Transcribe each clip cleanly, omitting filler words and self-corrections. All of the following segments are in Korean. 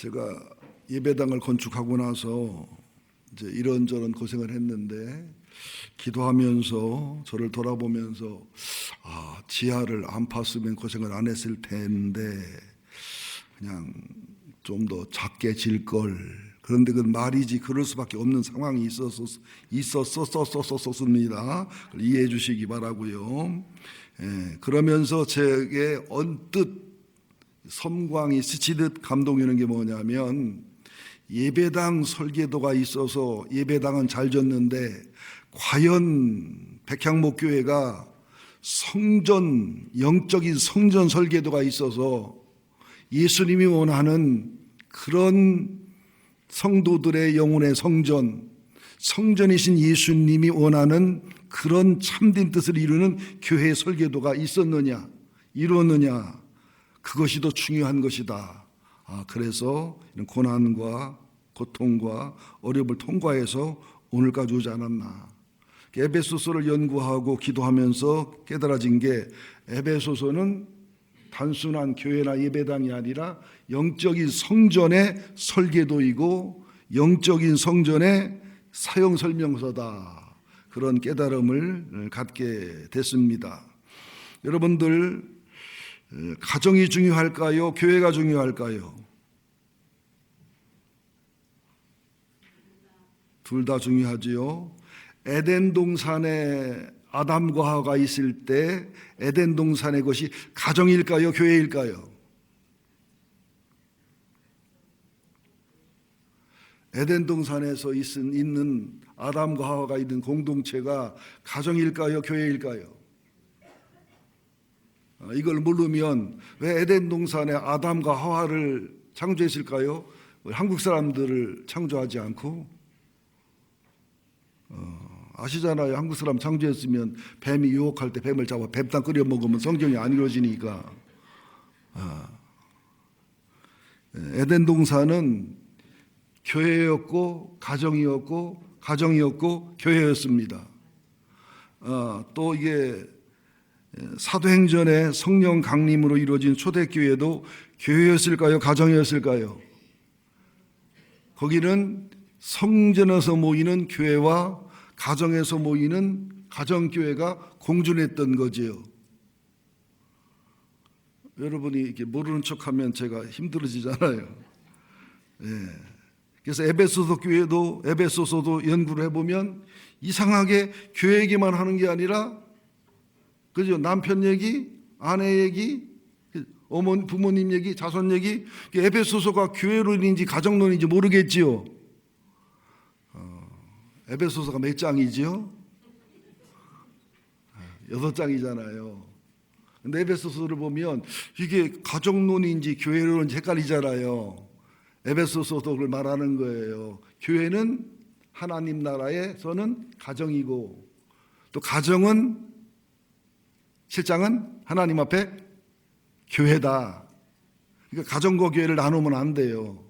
제가 예배당을 건축하고 나서 이제 이런저런 고생을 했는데 기도하면서 저를 돌아보면서 지하를 안 팠으면 고생을 안 했을 텐데 그냥 좀 더 작게 질 걸. 그런데 그 말이지 그럴 수밖에 없는 상황이 있었습니다. 이해해 주시기 바라고요. 그러면서 제게 언뜻 섬광이 스치듯 감동이 오는 게 뭐냐면 예배당 설계도가 있어서 예배당은 잘 졌는데 과연 백향목교회가 성전, 영적인 성전 설계도가 있어서 예수님이 원하는 그런 성도들의 영혼의 성전, 성전이신 예수님이 원하는 그런 참된 뜻을 이루는 교회의 설계도가 있었느냐, 이루었느냐, 그것이 더 중요한 것이다. 그래서 이런 고난과 고통과 어려움을 통과해서 오늘까지 오지 않았나. 에베소서를 연구하고 기도하면서 깨달아진 게 에베소서는 단순한 교회나 예배당이 아니라 영적인 성전의 설계도이고 영적인 성전의 사용 설명서다. 그런 깨달음을 갖게 됐습니다. 여러분들, 가정이 중요할까요? 교회가 중요할까요? 둘 다 중요하지요. 에덴 동산에 아담과 하와가 있을 때 에덴 동산의 것이 가정일까요? 교회일까요? 에덴 동산에서 있는 아담과 하와가 있는 공동체가 가정일까요? 교회일까요? 이걸 모르면 왜 에덴 동산에 아담과 하와를 창조했을까요? 한국 사람들을 창조하지 않고 아시잖아요. 한국 사람 창조했으면 뱀이 유혹할 때 뱀을 잡아 뱀탕 끓여 먹으면 성경이 안 이루어지니까. 에덴 동산은 교회였고 가정이었고 가정이었고 교회였습니다. 또 이게 사도행전의 성령 강림으로 이루어진 초대교회도 교회였을까요? 가정이었을까요? 거기는 성전에서 모이는 교회와 가정에서 모이는 가정교회가 공존했던 거지요. 여러분이 이렇게 모르는 척하면 제가 힘들어지잖아요. 그래서 에베소서 교회도 에베소서도 연구를 해보면 이상하게 교회 얘기만 하는 게 아니라 그죠? 남편 얘기, 아내 얘기, 어머니, 부모님 얘기, 자손 얘기. 에베소서가 교회론인지 가정론인지 모르겠지요. 에베소서가 몇 장이지요? 6장이잖아요. 근데 에베소서를 보면 이게 가정론인지 교회론인지 헷갈리잖아요. 에베소서도 그걸 말하는 거예요. 교회는 하나님 나라에서는 가정이고 또 가정은 실장은 하나님 앞에 교회다. 그러니까 가정과 교회를 나누면 안 돼요.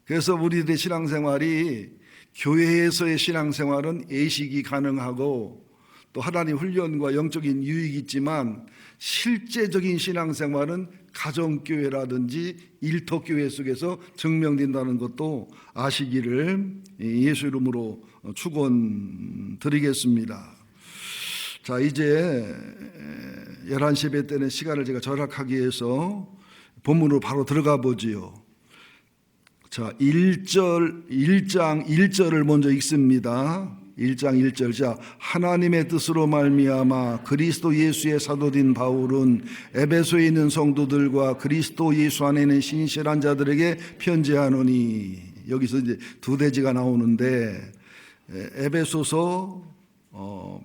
그래서 우리들의 신앙생활이 교회에서의 신앙생활은 예식이 가능하고 또 하나님 훈련과 영적인 유익이 있지만 실제적인 신앙생활은 가정교회라든지 일터교회 속에서 증명된다는 것도 아시기를 예수 이름으로 축원드리겠습니다. 자, 이제 11시 예배 때는 시간을 제가 절약하기 위해서 본문으로 바로 들어가 보지요. 자, 1장 1절을 먼저 읽습니다. 1장 1절. 자, 하나님의 뜻으로 말미암아 그리스도 예수의 사도된 바울은 에베소에 있는 성도들과 그리스도 예수 안에 있는 신실한 자들에게 편지하노니. 여기서 이제 두 대지가 나오는데 에베소서,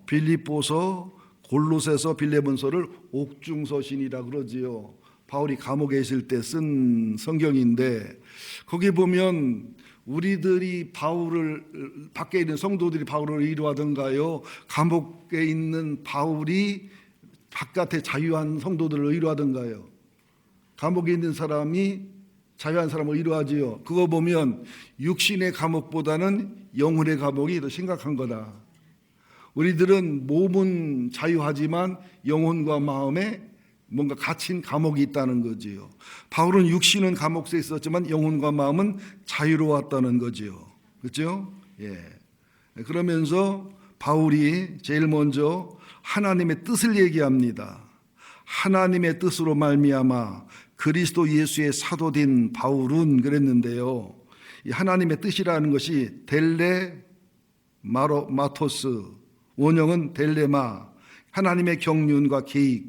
빌립보서, 골로새서, 빌레몬서를 옥중서신이라 그러지요. 바울이 감옥에 있을 때 쓴 성경인데 거기 보면 우리들이 바울을 밖에 있는 성도들이 바울을 의뢰하던가요? 감옥에 있는 바울이 바깥에 자유한 성도들을 의뢰하던가요? 감옥에 있는 사람이 자유한 사람을 의뢰하지요. 그거 보면 육신의 감옥보다는 영혼의 감옥이 더 심각한 거다. 우리들은 몸은 자유하지만 영혼과 마음에 뭔가 갇힌 감옥이 있다는 거지요. 바울은 육신은 감옥에 있었지만 영혼과 마음은 자유로웠다는 거지요. 그렇죠? 예. 그러면서 바울이 제일 먼저 하나님의 뜻을 얘기합니다. 하나님의 뜻으로 말미암아 그리스도 예수의 사도된 바울은 그랬는데요. 이 하나님의 뜻이라는 것이 델레마토스, 원형은 델레마, 하나님의 경륜과 계획.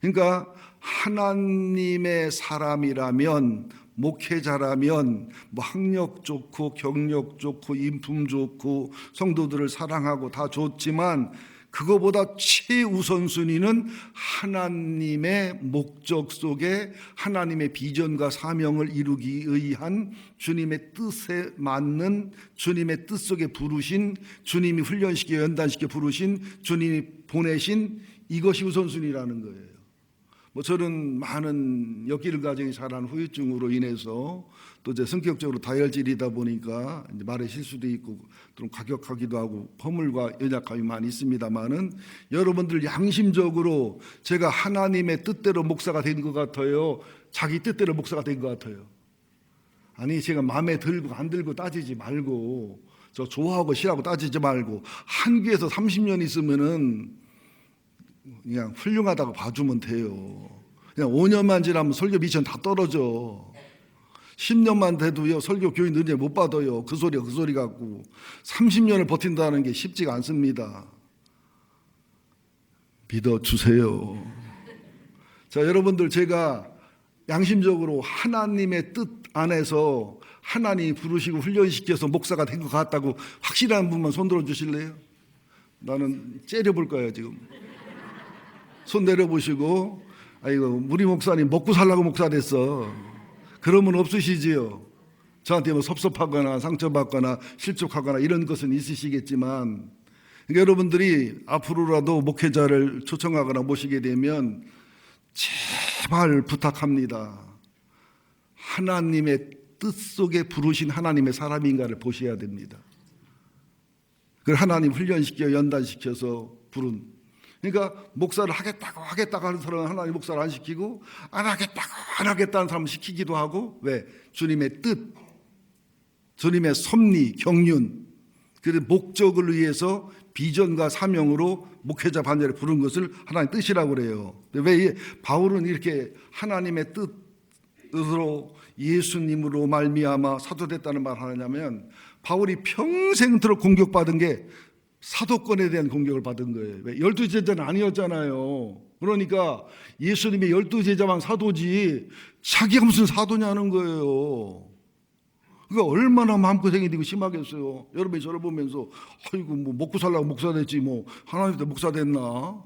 그러니까 하나님의 사람이라면, 목회자라면 뭐 학력 좋고 경력 좋고 인품 좋고 성도들을 사랑하고 다 좋지만 그거보다 최우선순위는 하나님의 목적 속에 하나님의 비전과 사명을 이루기 위한 주님의 뜻에 맞는, 주님의 뜻 속에 부르신, 주님이 훈련시켜 연단시켜 부르신, 주님이 보내신, 이것이 우선순위라는 거예요. 뭐 저는 많은 옆길 과정이 자란 후유증으로 인해서 또 제 성격적으로 다혈질이다 보니까 이제 말에 실수도 있고 좀 과격하기도 하고 허물과 연약함이 많이 있습니다만은, 여러분들 양심적으로 제가 하나님의 뜻대로 목사가 된 것 같아요, 자기 뜻대로 목사가 된 것 같아요? 아니, 제가 마음에 들고 안 들고 따지지 말고, 저 좋아하고 싫어하고 따지지 말고, 한 교회에서 30년 있으면은 그냥 훌륭하다고 봐주면 돼요. 그냥 5년만 지나면 설교 미션 다 떨어져. 10년만 돼도요, 설교 교인 은혜 못 받아요. 그 소리 갖고. 30년을 버틴다는 게 쉽지가 않습니다. 믿어주세요. 자, 여러분들, 제가 양심적으로 하나님의 뜻 안에서 하나님이 부르시고 훈련시켜서 목사가 된 것 같다고 확실한 분만 손 들어 주실래요? 나는 째려볼 거예요, 지금. 손 내려보시고, 아이고, 우리 목사님 먹고 살라고 목사 됐어. 그러면 없으시지요. 저한테 뭐 섭섭하거나 상처받거나 실족하거나 이런 것은 있으시겠지만, 그러니까 여러분들이 앞으로라도 목회자를 초청하거나 모시게 되면 제발 부탁합니다. 하나님의 뜻 속에 부르신 하나님의 사람인가를 보셔야 됩니다. 그걸 하나님 훈련시켜 연단시켜서 부른, 그러니까 목사를 하겠다고 하는 사람은 하나님 목사를 안 시키고, 안 하겠다는 사람은 시키기도 하고. 왜? 주님의 뜻, 주님의 섭리, 경륜, 그 목적을 위해서 비전과 사명으로 목회자 반열에 부른 것을 하나님 뜻이라고 그래요. 왜 바울은 이렇게 하나님의 뜻으로 예수님으로 말미암아 사도됐다는 말을 하냐면, 바울이 평생토록 공격받은 게 사도권에 대한 공격을 받은 거예요. 왜? 12제자는 아니었잖아요. 그러니까 예수님의 12제자만 사도지 자기가 무슨 사도냐는 거예요. 그러니까 얼마나 마음고생이 되고 심하겠어요. 여러분이 저를 보면서 아이고, 뭐 먹고 살라고 목사 됐지, 뭐 하나님한테 목사 됐나?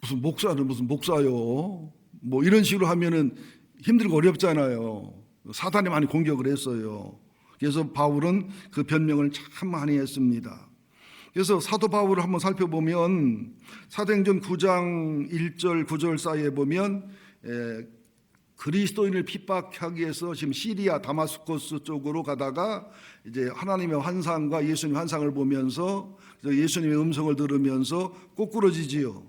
무슨 목사는 무슨 목사요? 뭐 이런 식으로 하면은 힘들고 어렵잖아요. 사단이 많이 공격을 했어요. 그래서 바울은 그 변명을 참 많이 했습니다. 그래서 사도 바울을 한번 살펴보면 사도행전 9장 1절 9절 사이에 보면 그리스도인을 핍박하기 위해서 지금 시리아 다마스코스 쪽으로 가다가 이제 하나님의 환상과 예수님의 환상을 보면서 예수님의 음성을 들으면서 꼬꾸러지지요.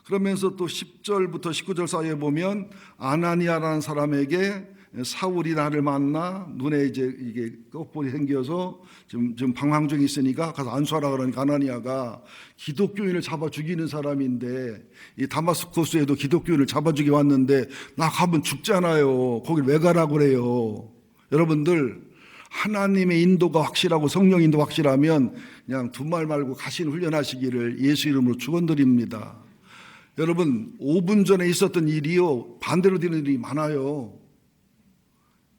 그러면서 또 10절부터 19절 사이에 보면 아나니아라는 사람에게 사울이 나를 만나 눈에 이제 이게 껍볼이 생겨서 지금 방황 중에 있으니까 가서 안수하라 그러니까 아나니아가 기독교인을 잡아 죽이는 사람인데, 이 다마스코스에도 기독교인을 잡아 죽이 왔는데 나 가면 죽잖아요. 거길 왜 가라고 그래요? 여러분들, 하나님의 인도가 확실하고 성령 인도 확실하면 그냥 두 말 말고 가신 훈련하시기를 예수 이름으로 축원드립니다. 여러분, 5분 전에 있었던 일이요, 반대로 되는 일이 많아요.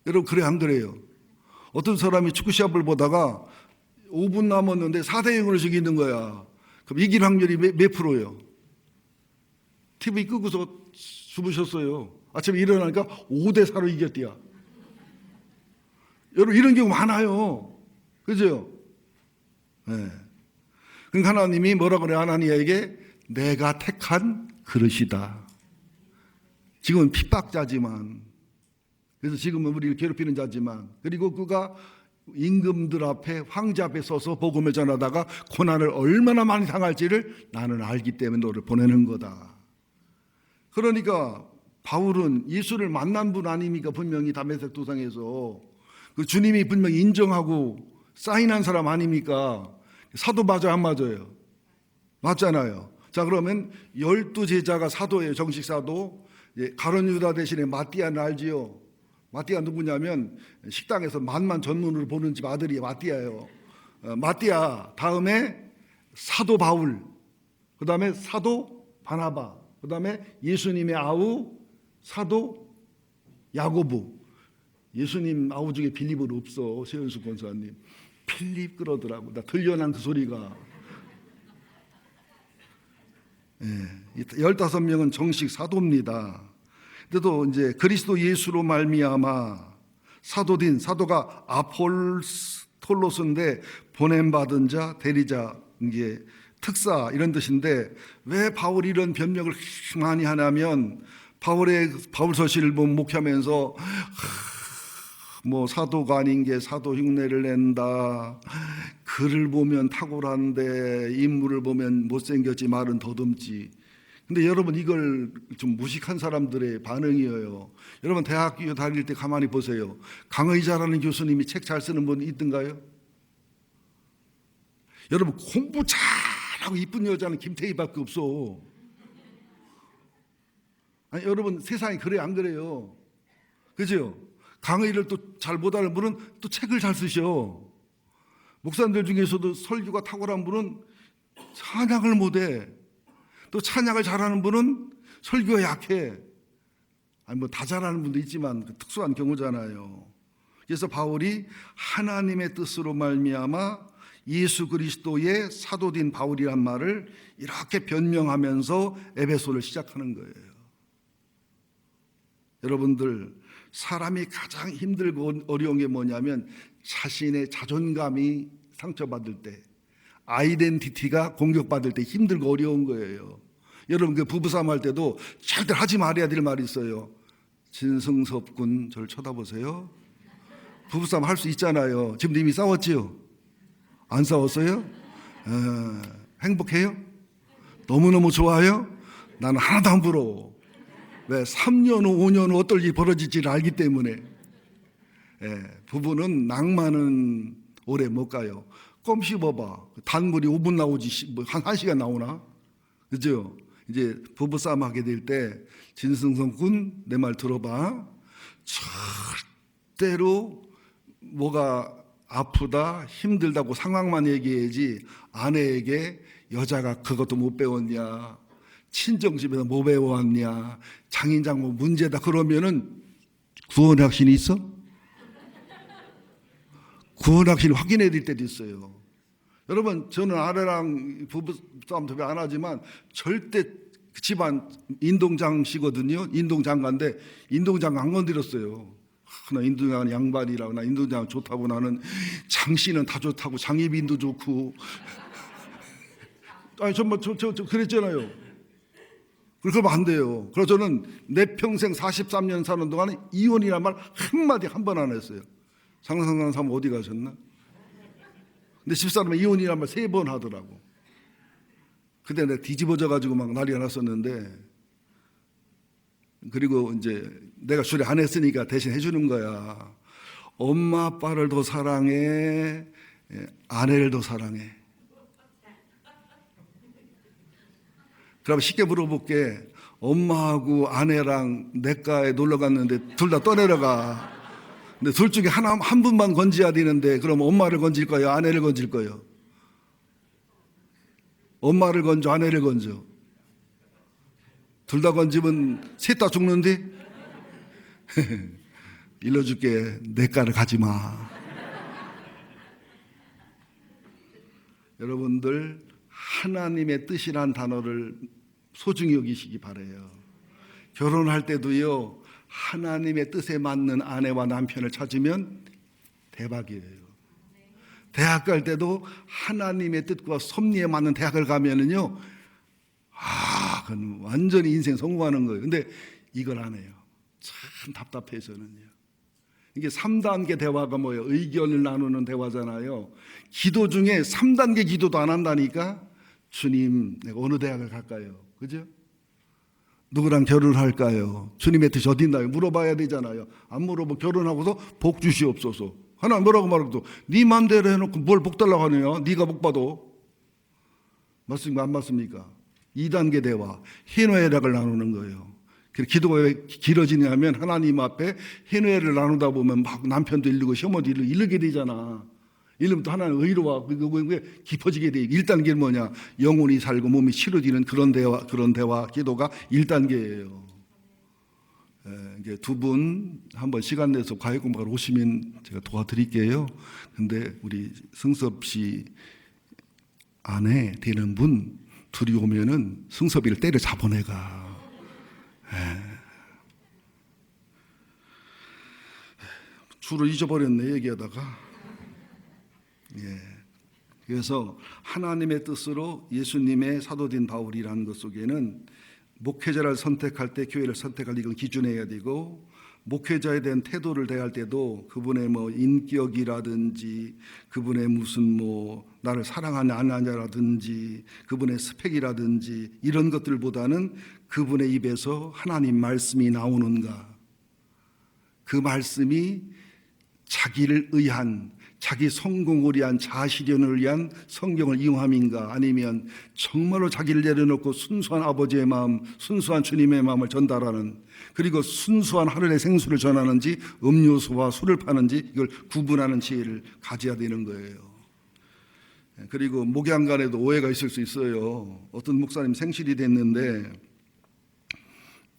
여러분, 그래 안 그래요? 어떤 사람이 축구 시합을 보다가 5분 남았는데 4대0으로 이기는 거야. 그럼 이길 확률이 몇 프로예요? TV 끄고서 주무셨어요. 아침에 일어나니까 5대4로 이겼대요. 여러분, 이런 경우 많아요. 그죠? 네. 그러니까 하나님이 뭐라 그래? 아나니아에게 내가 택한 그릇이다. 지금은 핍박자지만, 그래서 지금은 우리를 괴롭히는 자지만, 그리고 그가 임금들 앞에, 황제 앞에 서서 복음을 전하다가 고난을 얼마나 많이 당할지를 나는 알기 때문에 너를 보내는 거다. 그러니까 바울은 예수를 만난 분 아닙니까? 분명히 다메섹 도상에서 그 주님이 분명히 인정하고 사인한 사람 아닙니까? 사도 맞아요, 안 맞아요? 맞잖아요. 자, 그러면 12제자가 사도예요. 정식 사도. 가룟 유다 대신에 마띠아는 알지요? 마띠아 누구냐면 식당에서 만만 전문으로 보는 집 아들이 마띠아예요. 마띠아 다음에 사도 바울, 그 다음에 사도 바나바, 그 다음에 예수님의 아우 사도 야고보. 예수님 아우 중에 빌립은 없어. 최현수 권사님 필립 그러더라고. 나 들려난 그 소리가. 15명은 정식 사도입니다. 그래도 이제 그리스도 예수로 말미암아 사도딘, 사도가 아폴톨로스인데 보냄받은 자, 대리자, 이게 특사 이런 뜻인데, 왜 바울이 이런 변명을 많이 하냐면 바울서신을 보면 목회하면서 뭐 사도가 아닌 게 사도 흉내를 낸다, 글을 보면 탁월한데 인물을 보면 못생겼지 말은 더듬지. 근데 여러분, 이걸 좀 무식한 사람들의 반응이에요. 여러분, 대학교 다닐 때 가만히 보세요. 강의 잘하는 교수님이 책 잘 쓰는 분 있던가요? 여러분, 공부 잘하고 이쁜 여자는 김태희밖에 없어. 아니, 여러분, 세상이 그래 안 그래요? 그죠? 강의를 또 잘 못하는 분은 또 책을 잘 쓰셔. 목사님들 중에서도 설교가 탁월한 분은 찬양을 못해. 또 찬양을 잘하는 분은 설교가 약해. 아니, 뭐 다 잘하는 분도 있지만 특수한 경우잖아요. 그래서 바울이 하나님의 뜻으로 말미암아 예수 그리스도의 사도된 바울이란 말을 이렇게 변명하면서 에베소를 시작하는 거예요. 여러분들, 사람이 가장 힘들고 어려운 게 뭐냐면 자신의 자존감이 상처받을 때, 아이덴티티가 공격받을 때 힘들고 어려운 거예요. 여러분, 그 부부싸움 할 때도 절대 하지 말아야 될 말이 있어요. 진승섭 군 저를 쳐다보세요. 부부싸움 할 수 있잖아요. 지금 이미 싸웠지요? 안 싸웠어요? 행복해요? 너무너무 좋아요? 나는 하나도 안 부러워. 왜? 3년 후 5년 후 어떨 일이 벌어질지를 알기 때문에. 부부는 낭만은 오래 못 가요. 껌 씹어봐. 단물이 5분 나오지 한 1시간 나오나? 그죠? 이제 부부싸움 하게 될 때 진승성 군, 내 말 들어봐. 절대로 뭐가 아프다, 힘들다고 상황만 얘기해야지, 아내에게 여자가 그것도 못 배웠냐, 친정집에서 뭐 배워왔냐, 장인장모 문제다 그러면은 구원 확신이 있어? 구원 확신을 확인해야 될 때도 있어요. 여러분, 저는 아내랑 부부싸움 더 안 하지만 절대 집안 인동장씨거든요. 인동장가인데 인동장 안 건드렸어요. 나 인동장은 양반이라고, 나 인동장 좋다고, 나는 장씨는 다 좋다고, 장희빈도 좋고. 아니, 정말 저 그랬잖아요. 그러면 안 돼요. 그래서 저는 내 평생 43년 사는 동안에 이혼이란 말 한마디 한 번 안 했어요. 상상하는 사람 어디 가셨나? 근데 집사람은 이혼이란 말 3번 하더라고. 그때 내가 뒤집어져가지고 막 난리가 났었는데, 그리고 이제 내가 수리 안 했으니까 대신 해주는 거야. 엄마 아빠를 더 사랑해, 아내를 더 사랑해. 그럼 쉽게 물어볼게. 엄마하고 아내랑 내과에 놀러 갔는데 둘 다 떠내려가. 근데 둘 중에 한 분만 건져야 되는데, 그럼 엄마를 건질 거예요, 아내를 건질 거예요? 엄마를 건져, 아내를 건져? 둘 다 건지면 셋 다 죽는데? 일러줄게. 내과를 가지 마. 여러분들, 하나님의 뜻이란 단어를 소중히 여기시기 바라요. 결혼할 때도요, 하나님의 뜻에 맞는 아내와 남편을 찾으면 대박이에요. 대학 갈 때도 하나님의 뜻과 섭리에 맞는 대학을 가면은요, 그건 완전히 인생 성공하는 거예요. 근데 이걸 안 해요. 참 답답해요, 저는요. 이게 3단계 대화가 뭐예요? 의견을 나누는 대화잖아요. 기도 중에 3단계 기도도 안 한다니까. 주님, 내가 어느 대학을 갈까요? 그죠? 누구랑 결혼할까요? 주님의 뜻이 어디 있나요? 물어봐야 되잖아요. 안 물어보고 결혼하고서 복 주시옵소서. 하나님 뭐라고 말해도 네 맘대로 해놓고 뭘 복 달라고 하느냐? 네가 복 받아. 맞습니까? 안 맞습니까? 2단계 대화, 희노애락을 나누는 거예요. 기도가 왜 길어지냐면 하나님 앞에 희노애를 나누다 보면 막 남편도 일르고 시어머니도 일르게 되잖아. 이러면 또 하나는 의로와 그게 깊어지게 돼. 1단계는 뭐냐? 영혼이 살고 몸이 치료되는 그런 대화, 기도가 1단계예요. 이게 두 분 한번 시간 내서 과외 공부하러 오시면 제가 도와드릴게요. 근데 우리 승섭 씨 아내 되는 분 둘이 오면은 승섭이를 때려 잡아내가. 주로 잊어버렸네 얘기하다가. 그래서 하나님의 뜻으로 예수님의 사도된 바울이라는 것 속에는 목회자를 선택할 때 교회를 선택할 이건 기준해야 되고, 목회자에 대한 태도를 대할 때도 그분의 뭐 인격이라든지 그분의 무슨 뭐 나를 사랑하냐 안 하냐라든지 그분의 스펙이라든지 이런 것들보다는 그분의 입에서 하나님 말씀이 나오는가, 그 말씀이 자기를 의한, 자기 성공을 위한, 자아실현을 위한 성경을 이용함인가, 아니면 정말로 자기를 내려놓고 순수한 아버지의 마음, 순수한 주님의 마음을 전달하는, 그리고 순수한 하늘의 생수를 전하는지 음료수와 술을 파는지 이걸 구분하는 지혜를 가져야 되는 거예요. 그리고 목양 간에도 오해가 있을 수 있어요. 어떤 목사님 생실이 됐는데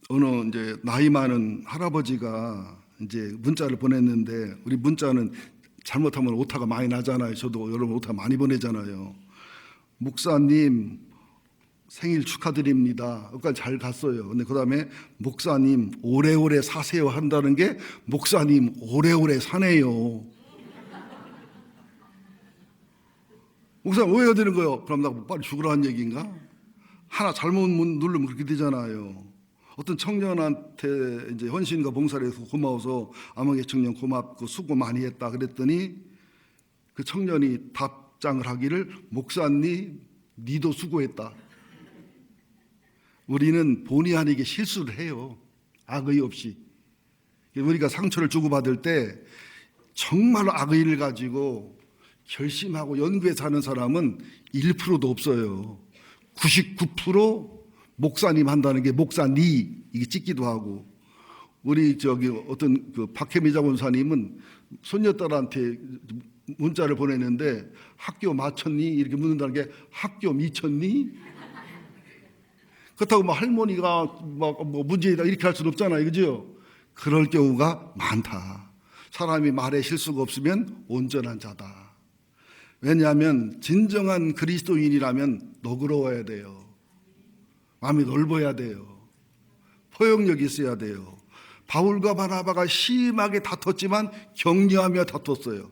어느 이제 나이 많은 할아버지가 이제 문자를 보냈는데, 우리 문자는 잘못하면 오타가 많이 나잖아요. 저도 여러분 오타 많이 보내잖아요. 목사님 생일 축하드립니다. 여기까지 잘 갔어요. 근데 그 다음에 목사님 오래오래 사세요 한다는 게 목사님 오래오래 사네요. 목사님 오해가 되는 거예요. 그럼 나 빨리 죽으라는 얘기인가? 하나 잘못 누르면 그렇게 되잖아요. 어떤 청년한테 이제 헌신과 봉사를 해서 고마워서 암흑의 청년 고맙고 수고 많이 했다 그랬더니 그 청년이 답장을 하기를 목사님 니도 수고했다. 우리는 본의 아니게 실수를 해요. 악의 없이. 우리가 상처를 주고받을 때 정말로 악의를 가지고 결심하고 연구해서 하는 사람은 1%도 없어요. 99% 목사님 한다는 게 목사니 이게 찍기도 하고, 우리 저기 어떤 그 박혜미자 원사님은 손녀딸한테 문자를 보내는데 학교 마쳤니? 이렇게 묻는다는 게 학교 미쳤니? 그렇다고 막 할머니가 막 뭐 문제이다 이렇게 할 수는 없잖아요, 그죠? 그럴 경우가 많다. 사람이 말에 실수가 없으면 온전한 자다. 왜냐하면 진정한 그리스도인이라면 너그러워야 돼요. 마음이 넓어야 돼요. 포용력이 있어야 돼요. 바울과 바나바가 심하게 다퉜지만 격려하며 다퉜어요.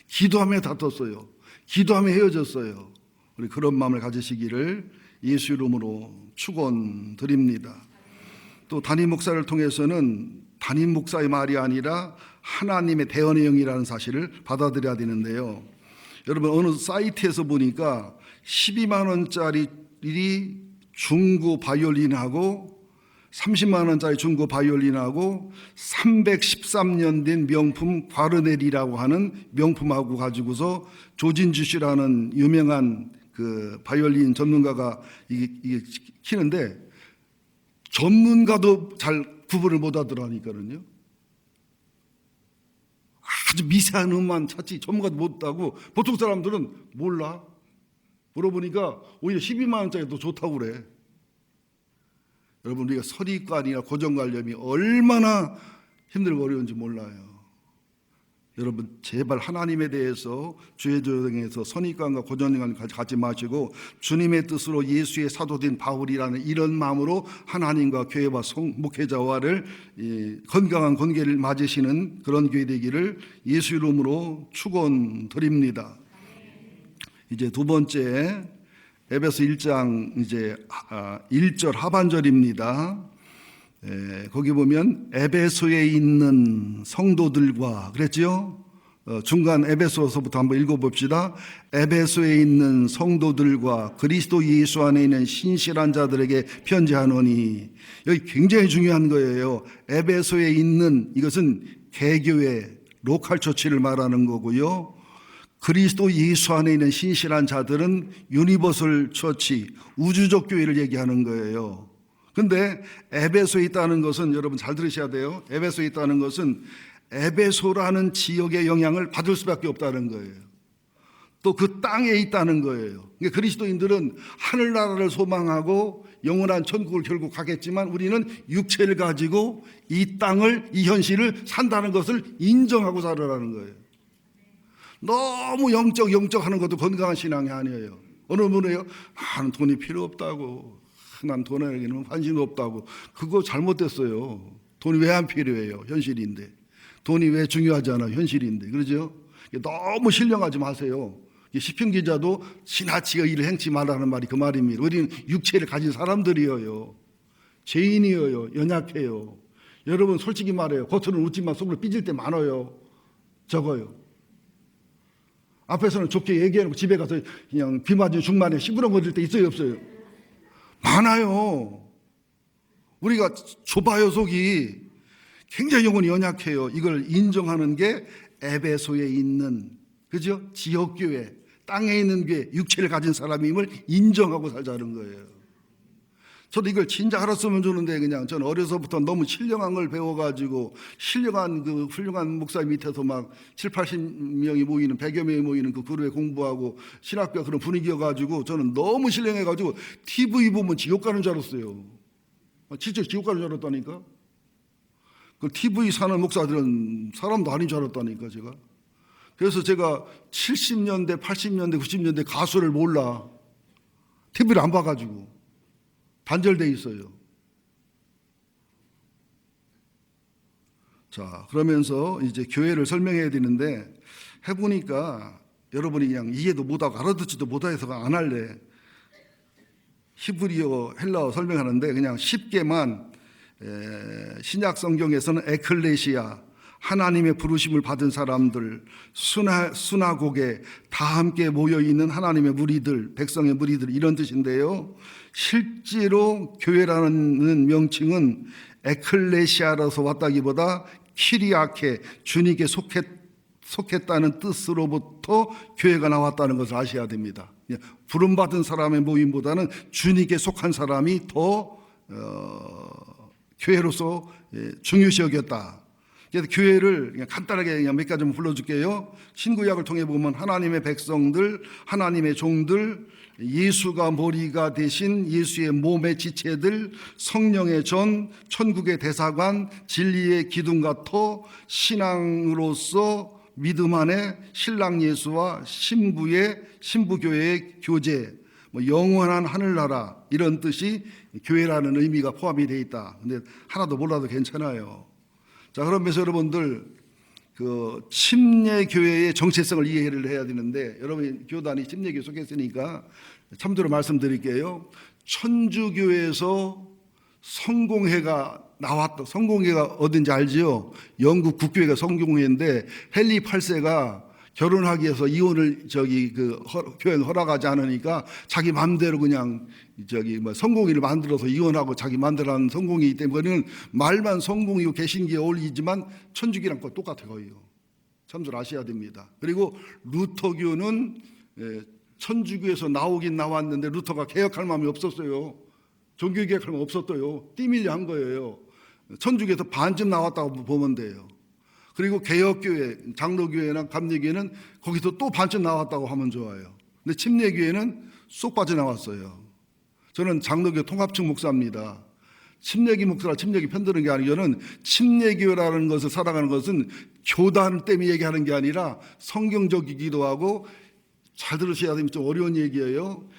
기도하며 다퉜어요. 기도하며 헤어졌어요. 우리 그런 마음을 가지시기를 예수 이름으로 축원드립니다. 또 담임 목사를 통해서는 담임 목사의 말이 아니라 하나님의 대언의 영이라는 사실을 받아들여야 되는데요. 여러분 어느 사이트에서 보니까 12만 원짜리 중고 바이올린하고 30만 원짜리 중고 바이올린하고 313년 된 명품 과르넬이라고 하는 명품하고 가지고서 조진주 씨라는 유명한 그 바이올린 전문가가 이게 키는데 전문가도 잘 구분을 못 하더라니까요. 아주 미세한 음만 찾지 전문가도 못하고 보통 사람들은 몰라. 물어보니까 오히려 12만 원짜리 더 좋다고 그래. 여러분 우리가 선입관이나 고정관념이 얼마나 힘들고 어려운지 몰라요. 여러분 제발 하나님에 대해서 주의 조정에서 선입관과 고정관념을 갖지 마시고 주님의 뜻으로 예수의 사도된 바울이라는 이런 마음으로 하나님과 교회와 목회자와를 건강한 관계를 맺으시는 그런 교회 되기를 예수 이름으로 축원드립니다. 이제 두 번째 에베소 1장 이제 1절 하반절입니다. 거기 보면 에베소에 있는 성도들과 그랬죠? 중간 에베소서부터 한번 읽어봅시다. 에베소에 있는 성도들과 그리스도 예수 안에 있는 신실한 자들에게 편지하노니. 여기 굉장히 중요한 거예요. 에베소에 있는, 이것은 개교회 로컬 처치를 말하는 거고요. 그리스도 예수 안에 있는 신실한 자들은 유니버설 처치, 우주적 교회를 얘기하는 거예요. 근데 에베소에 있다는 것은, 여러분 잘 들으셔야 돼요. 에베소에 있다는 것은 에베소라는 지역의 영향을 받을 수밖에 없다는 거예요. 또 그 땅에 있다는 거예요. 그러니까 그리스도인들은 하늘나라를 소망하고 영원한 천국을 결국 가겠지만 우리는 육체를 가지고 이 땅을, 이 현실을 산다는 것을 인정하고 살아라는 거예요. 너무 영적 하는 것도 건강한 신앙이 아니에요. 어느 분이에요? 나는 돈이 필요 없다고, 난 돈에게는 관심 없다고. 그거 잘못됐어요. 돈이 왜 안 필요해요? 현실인데. 돈이 왜 중요하잖아요? 현실인데. 그러죠? 너무 신령하지 마세요. 시편 기자도 지나치게 일을 행치 말라는 말이 그 말입니다. 우리는 육체를 가진 사람들이에요. 죄인이에요. 연약해요. 여러분 솔직히 말해요. 겉으로는 웃지만 속으로 삐질 때 많아요. 적어요. 앞에서는 좋게 얘기해놓고 집에 가서 그냥 비 맞은 중간에 시부렁거릴 때 있어요, 없어요? 많아요. 우리가 좁아요, 속이. 굉장히 영혼이 연약해요. 이걸 인정하는 게 에베소에 있는, 그죠? 지역교회, 땅에 있는 교회, 육체를 가진 사람임을 인정하고 살자는 거예요. 저도 이걸 진짜 알았으면 좋은데, 그냥 저는 어려서부터 너무 신령한 걸 배워가지고, 신령한 그 훌륭한 목사 밑에서 막 7, 80명이 모이는, 100여 명이 모이는 그 그룹에 공부하고, 신학교 그런 분위기여가지고, 저는 너무 신령해가지고, TV 보면 지옥 가는 줄 알았어요. 진짜 지옥 가는 줄 알았다니까? 그 TV 사는 목사들은 사람도 아닌 줄 알았다니까, 제가. 그래서 제가 70년대, 80년대, 90년대 가수를 몰라. TV를 안 봐가지고. 단절돼 있어요. 자, 그러면서 이제 교회를 설명해야 되는데, 해보니까 여러분이 그냥 이해도 못하고 알아듣지도 못해서 안 할래. 히브리어, 헬라어 설명하는데 그냥 쉽게만, 신약 성경에서는 에클레시아, 하나님의 부르심을 받은 사람들, 수나고게 다 함께 모여있는 하나님의 무리들, 백성의 무리들, 이런 뜻인데요. 실제로 교회라는 명칭은 에클레시아라서 왔다기보다 키리아케, 주님께 속했다는 뜻으로부터 교회가 나왔다는 것을 아셔야 됩니다. 부름받은 사람의 모임보다는 주님께 속한 사람이 더 교회로서 중요시 여겼다. 그래서 교회를 그냥 간단하게 그냥 몇 가지 불러줄게요. 신구약을 통해 보면 하나님의 백성들, 하나님의 종들, 예수가 머리가 되신 예수의 몸의 지체들, 성령의 전, 천국의 대사관, 진리의 기둥과 터, 신앙으로서 믿음 안에 신랑 예수와 신부교회의 교제, 영원한 하늘나라, 이런 뜻이 교회라는 의미가 포함이 되어 있다. 근데 하나도 몰라도 괜찮아요. 자, 그러면서 여러분들 그 침례교회의 정체성을 이해를 해야 되는데, 여러분 교단이 침례교회 속했으니까 참조로 말씀드릴게요. 천주교에서 성공회가 나왔다. 성공회가 어딘지 알지요? 영국 국교회가 성공회인데 헨리 8세가 결혼하기 위해서 이혼을 교회는 허락하지 않으니까 자기 마음대로 그냥 성공회를 만들어서 이혼하고 자기 마음대로 하는 성공이기 때문에 말만 성공이고 개신기에 어울리지만 천주교랑 똑같아요. 거의요. 참조를 아셔야 됩니다. 그리고 루터교는 천주교에서 나오긴 나왔는데 루터가 개혁할 마음이 없었어요. 종교개혁할 마음이 없었어요. 띠밀려 한 거예요. 천주교에서 반쯤 나왔다고 보면 돼요. 그리고 개혁교회, 장로교회나 감리교회는 거기서 또 반쯤 나왔다고 하면 좋아요. 근데 침례교회는 쏙 빠져나왔어요. 저는 장로교 통합측 목사입니다. 침례기 목사라 침례기 편드는 게 아니고, 저는 침례교회라는 것을 살아가는 것은 교단 때문에 얘기하는 게 아니라 성경적이기도 하고, 잘 들으셔야 되면 좀 어려운 얘기예요.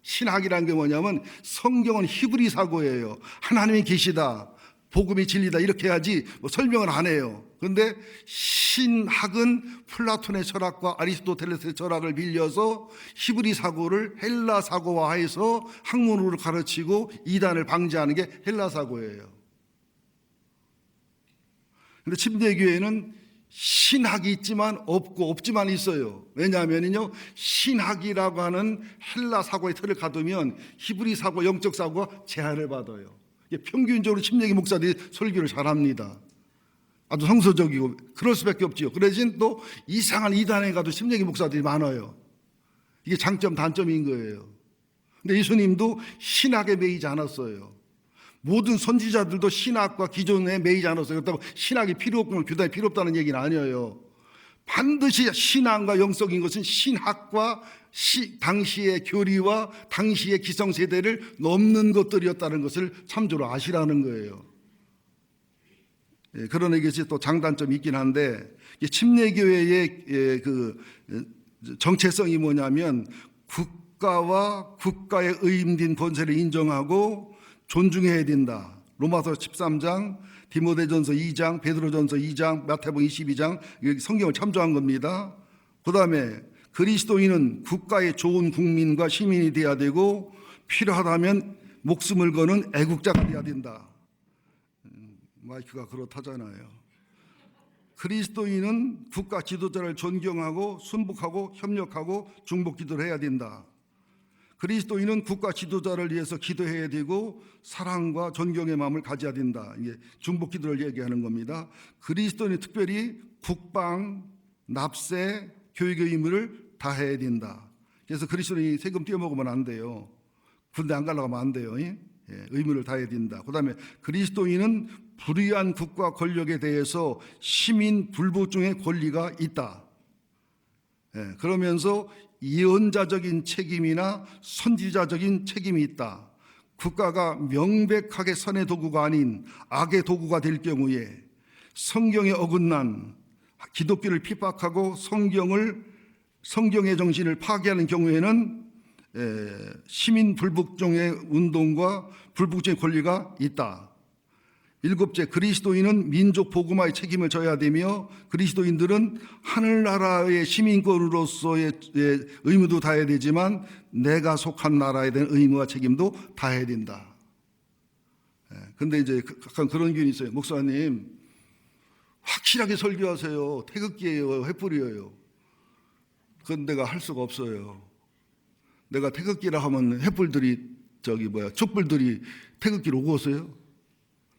신학이라는 게 뭐냐면 성경은 히브리 사고예요. 하나님이 계시다, 복음이 진리다, 이렇게 해야지 설명을 안 해요. 그런데 신학은 플라톤의 철학과 아리스토텔레스의 철학을 빌려서 히브리 사고를 헬라 사고화해서 학문으로 가르치고 이단을 방지하는 게 헬라 사고예요. 그런데 침례교회는 신학이 있지만 없고 없지만 있어요. 왜냐하면요, 신학이라고 하는 헬라 사고의 틀을 가두면 히브리 사고, 영적 사고가 제한을 받아요. 평균적으로 침례기 목사들이 설교를 잘합니다. 아주 성서적이고 그럴 수밖에 없지요. 그 대신 또 이상한 이단에 가도 침례기 목사들이 많아요. 이게 장점 단점인 거예요. 근데 예수님도 신학에 매이지 않았어요. 모든 선지자들도 신학과 기존에 매이지 않았어요. 그렇다고 신학이 필요 없고 교단이 필요 없다는 얘기는 아니에요. 반드시 신앙과 영적인 것은 신학과 당시의 교리와 당시의 기성세대를 넘는 것들이었다는 것을 참조로 아시라는 거예요. 그런 것이 또 장단점이 있긴 한데, 침례교회의 그 정체성이 뭐냐면 국가와 국가의 의임된 권세를 인정하고 존중해야 된다. 로마서 13장, 디모데전서 2장, 베드로전서 2장, 마태복음 22장 성경을 참조한 겁니다. 그 다음에 그리스도인은 국가의 좋은 국민과 시민이 되어야 되고 필요하다면 목숨을 거는 애국자가 되어야 된다. 마이크가 그렇다잖아요. 그리스도인은 국가 지도자를 존경하고 순복하고 협력하고 중복 기도를 해야 된다. 그리스도인은 국가 지도자를 위해서 기도해야 되고 사랑과 존경의 마음을 가져야 된다. 이게 중복 기도를 얘기하는 겁니다. 그리스도인은 특별히 국방, 납세, 교육의 의무를 다해야 된다. 그래서 그리스도인이 세금 떼어먹으면 안 돼요. 군대 안 가려고 하면 안 돼요. 의무를 다해야 된다. 그 다음에 그리스도인은 불의한 국가 권력에 대해서 시민 불복종의 권리가 있다. 그러면서 예언자적인 책임이나 선지자적인 책임이 있다. 국가가 명백하게 선의 도구가 아닌 악의 도구가 될 경우에 성경에 어긋난 기독교를 핍박하고 성경의 정신을 파괴하는 경우에는 시민 불복종의 운동과 불복종의 권리가 있다. 일곱째, 그리스도인은 민족 복음화의 책임을 져야 되며 그리스도인들은 하늘나라의 시민권으로서의 의무도 다해야 되지만 내가 속한 나라에 대한 의무와 책임도 다해야 된다. 근데 이제 약간 그런 균이 있어요. 목사님, 확실하게 설교하세요. 태극기예요, 횃불이에요. 그건 내가 할 수가 없어요. 내가 태극기라 하면 횃불들이 촛불들이 태극기로 오겠어요?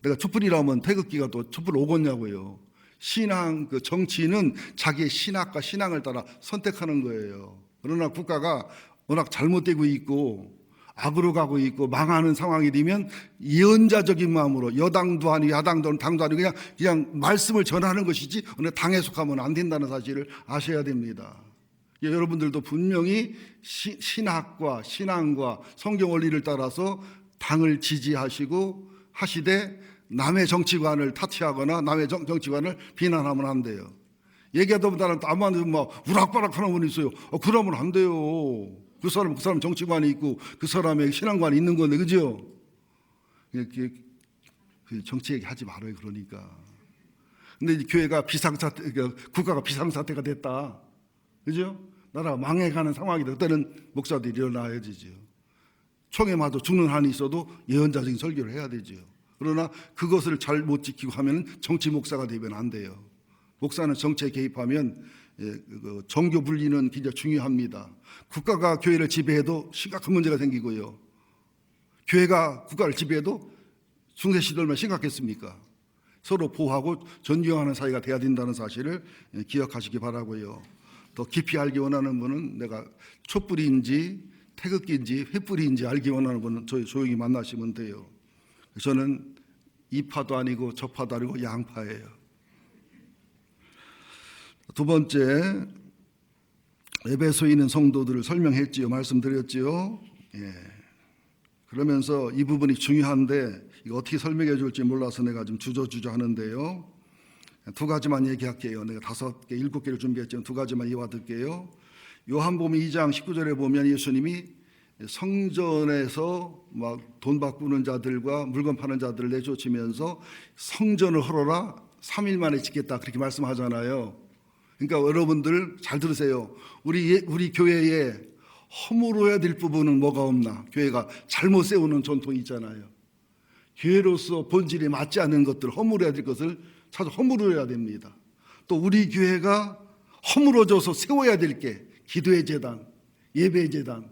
내가 촛불이라 하면 태극기가 또 촛불 오겠냐고요. 신앙, 그 정치는 자기의 신학과 신앙을 따라 선택하는 거예요. 그러나 국가가 워낙 잘못되고 있고 악으로 가고 있고 망하는 상황이 되면 예언자적인 마음으로 여당도 아니고 야당도 아니고 당도 아니고 그냥 말씀을 전하는 것이지 어느 당에 속하면 안 된다는 사실을 아셔야 됩니다. 여러분들도 분명히 신학과 신앙과 성경 원리를 따라서 당을 지지하시고 하시되 남의 정치관을 타치하거나 남의 정치관을 비난하면 안 돼요. 얘기하다 보면 아무한테 우락바락 하는 분이 있어요. 그러면 안 돼요. 그 사람 정치관이 있고 그 사람의 신앙관이 있는 건데, 그죠? 정치 얘기하지 말아요. 그러니까. 근데 교회가 국가가 비상사태가 됐다. 그죠? 나라가 망해가는 상황이다. 그때는 목사들이 일어나야 되죠. 총에 맞아 죽는 한이 있어도 예언자적인 설교를 해야 되죠. 그러나 그것을 잘 못 지키고 하면 정치 목사가 되면 안 돼요. 목사는 정치에 개입하면 정교 분리는 굉장히 중요합니다. 국가가 교회를 지배해도 심각한 문제가 생기고요. 교회가 국가를 지배해도 중세 시대 얼마나 심각했습니까? 서로 보호하고 존경하는 사이가 돼야 된다는 사실을 기억하시기 바라고요. 더 깊이 알기 원하는 분은 내가 촛불인지 태극기인지 횃불인지 알기 원하는 분은 저희 조용히 만나시면 돼요. 저는 이 파도 아니고 저 파도 아니고 양파예요. 두 번째, 에베소에 있는 성도들을 설명했지요. 말씀드렸지요. 그러면서 이 부분이 중요한데 이거 어떻게 설명해 줄지 몰라서 내가 좀 주저주저 하는데요. 두 가지만 얘기할게요. 내가 5개, 7개를 준비했지만 두 가지만 이어받을게요. 요한복음 2장 19절에 보면 예수님이 성전에서 막 돈 바꾸는 자들과 물건 파는 자들을 내쫓으면서 성전을 헐어라 3일 만에 짓겠다 그렇게 말씀하잖아요. 그러니까 여러분들 잘 들으세요. 우리 교회에 허물어야 될 부분은 뭐가 없나? 교회가 잘못 세우는 전통이 있잖아요. 교회로서 본질에 맞지 않는 것들, 허물어야 될 것을 찾아 허물어야 됩니다. 또 우리 교회가 허물어져서 세워야 될 게 기도의 재단, 예배의 재단,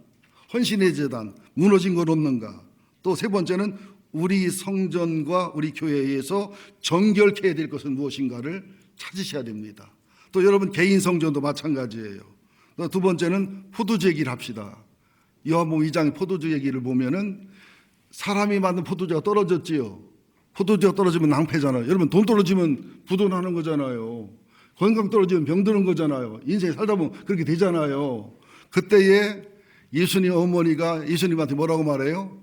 헌신의 재단, 무너진 건 없는가? 또 세 번째는 우리 성전과 우리 교회에서 정결케 해야 될 것은 무엇인가를 찾으셔야 됩니다. 또 여러분 개인 성전도 마찬가지예요. 또 두 번째는 포도주 얘기를 합시다. 요한복음 2장 포도주 얘기를 보면은 사람이 만든 포도주가 떨어졌지요. 포도주가 떨어지면 낭패잖아요. 여러분 돈 떨어지면 부도나는 거잖아요. 건강 떨어지면 병드는 거잖아요. 인생 살다 보면 그렇게 되잖아요. 그때에 예수님 어머니가 예수님한테 뭐라고 말해요?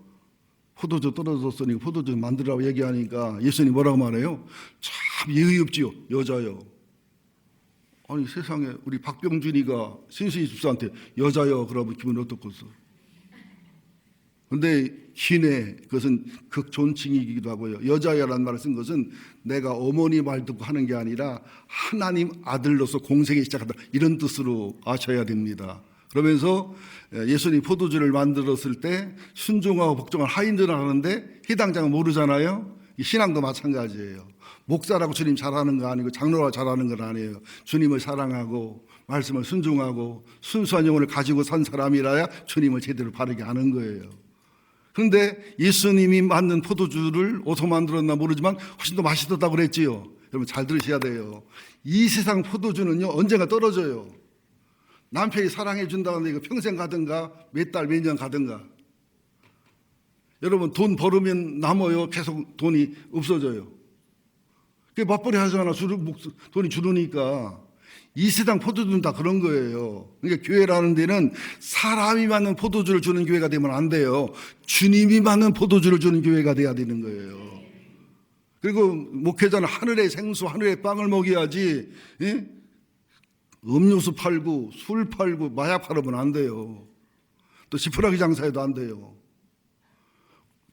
포도주 떨어졌으니 포도주 만들라고 얘기하니까 예수님 뭐라고 말해요? 참 예의 없지요. 여자요. 아니 세상에 우리 박병준이가 신수희 집사한테 여자요 그러면 기분이 어떻겠어? 근데 희내 그것은 극존칭이기도 하고요. 여자야라는 말을 쓴 것은 내가 어머니 말 듣고 하는 게 아니라 하나님 아들로서 공생에 시작한다 이런 뜻으로 아셔야 됩니다. 그러면서 예수님 포도주를 만들었을 때 순종하고 복종한 하인들은 하는데 해당장은 모르잖아요. 신앙도 마찬가지예요. 목사라고 주님 잘하는 거 아니고 장로라고 잘하는 건 아니에요. 주님을 사랑하고 말씀을 순종하고 순수한 영혼을 가지고 산 사람이라야 주님을 제대로 바르게 아는 거예요. 그런데 예수님이 만든 포도주를 어디서 만들었나 모르지만 훨씬 더 맛있었다고 그랬지요. 여러분 잘 들으셔야 돼요. 이 세상 포도주는요 언젠가 떨어져요. 남편이 사랑해 준다는데 이거 평생 가든가 몇 달 몇 년 가든가. 여러분 돈 벌으면 남아요. 계속 돈이 없어져요. 그게 맞벌이 하잖아. 돈이 줄으니까. 이 세상 포도주는 다 그런 거예요. 그러니까 교회라는 데는 사람이 맞는 포도주를 주는 교회가 되면 안 돼요. 주님이 맞는 포도주를 주는 교회가 돼야 되는 거예요. 그리고 목회자는 하늘의 생수, 하늘의 빵을 먹여야지. 예? 음료수 팔고 술 팔고 마약 팔으면 안 돼요. 또 지푸라기 장사해도 안 돼요.